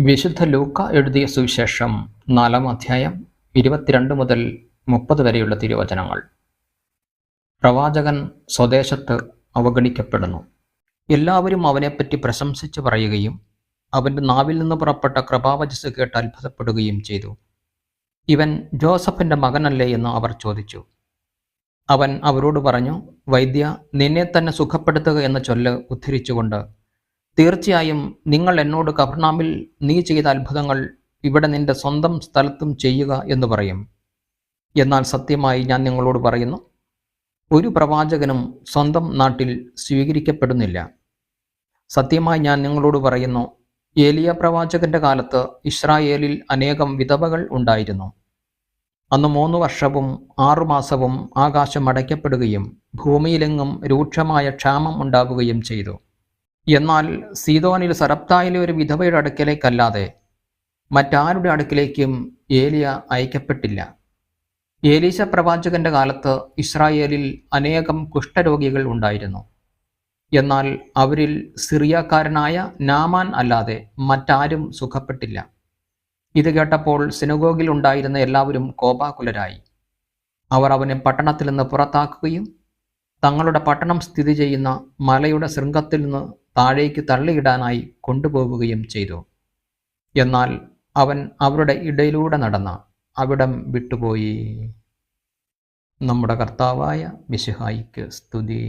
വിശുദ്ധ ലൂക്ക എഴുതിയ സുവിശേഷം 4-ാം അധ്യായം 22 മുതൽ 30 വരെയുള്ള തിരുവചനങ്ങൾ. പ്രവാചകൻ സ്വദേശത്ത് അവഗണിക്കപ്പെടുന്നു. എല്ലാവരും അവനെപ്പറ്റി പ്രശംസിച്ചു പറയുകയും അവൻ്റെ നാവിൽ നിന്ന് പുറപ്പെട്ട കൃപാവചസ് കേട്ട് അത്ഭുതപ്പെടുകയും ചെയ്തു. ഇവൻ ജോസഫിൻ്റെ മകനല്ലേ എന്ന് അവർ ചോദിച്ചു. അവൻ അവരോട് പറഞ്ഞു, വൈദ്യ, നിന്നെ തന്നെ സുഖപ്പെടുത്തുക എന്ന ചൊല്ല് ഉദ്ധരിച്ചുകൊണ്ട്, തീർച്ചയായും നിങ്ങൾ എന്നോട് കഫർനാമിൽ നീ ചെയ്ത അത്ഭുതങ്ങൾ ഇവിടെ നിന്റെ സ്വന്തം സ്ഥലത്തും ചെയ്യുക എന്ന് പറയും. എന്നാൽ സത്യമായി ഞാൻ നിങ്ങളോട് പറയുന്നു, ഒരു പ്രവാചകനും സ്വന്തം നാട്ടിൽ സ്വീകരിക്കപ്പെടുന്നില്ല. സത്യമായി ഞാൻ നിങ്ങളോട് പറയുന്നു, ഏലിയ പ്രവാചകന്റെ കാലത്ത് ഇസ്രായേലിൽ അനേകം വിധവകൾ ഉണ്ടായിരുന്നു. അന്ന് 3 വർഷവും 6 മാസവും ആകാശം അടയ്ക്കപ്പെടുകയും ഭൂമിയിലെങ്ങും രൂക്ഷമായ ക്ഷാമം ഉണ്ടാവുകയും ചെയ്തു. എന്നാൽ സീദോനിൽ സരപ്തായിലെ ഒരു വിധവയുടെ അടുക്കലേക്കല്ലാതെ മറ്റാരുടെ അടുക്കിലേക്കും ഏലിയ അയക്കപ്പെട്ടില്ല. ഏലീശ പ്രവാചകന്റെ കാലത്ത് ഇസ്രായേലിൽ അനേകം കുഷ്ഠരോഗികൾ ഉണ്ടായിരുന്നു. എന്നാൽ അവരിൽ സിറിയക്കാരനായ നാമാൻ അല്ലാതെ മറ്റാരും സുഖപ്പെട്ടില്ല. ഇത് കേട്ടപ്പോൾ സിനഗോഗിൽ ഉണ്ടായിരുന്ന എല്ലാവരും കോപാകുലരായി. അവർ അവനെ പട്ടണത്തിൽ നിന്ന് പുറത്താക്കുകയും തങ്ങളുടെ പട്ടണം സ്ഥിതി ചെയ്യുന്ന മലയുടെ ശൃംഗത്തിൽ നിന്ന് താഴേക്ക് തള്ളിയിടാനായി കൊണ്ടുപോവുകയും ചെയ്തു. എന്നാൽ അവൻ അവരുടെ ഇടയിലൂടെ നടന്ന് അവിടം വിട്ടുപോയി. നമ്മുടെ കർത്താവായ മിശിഹായിക്ക് സ്തുതി.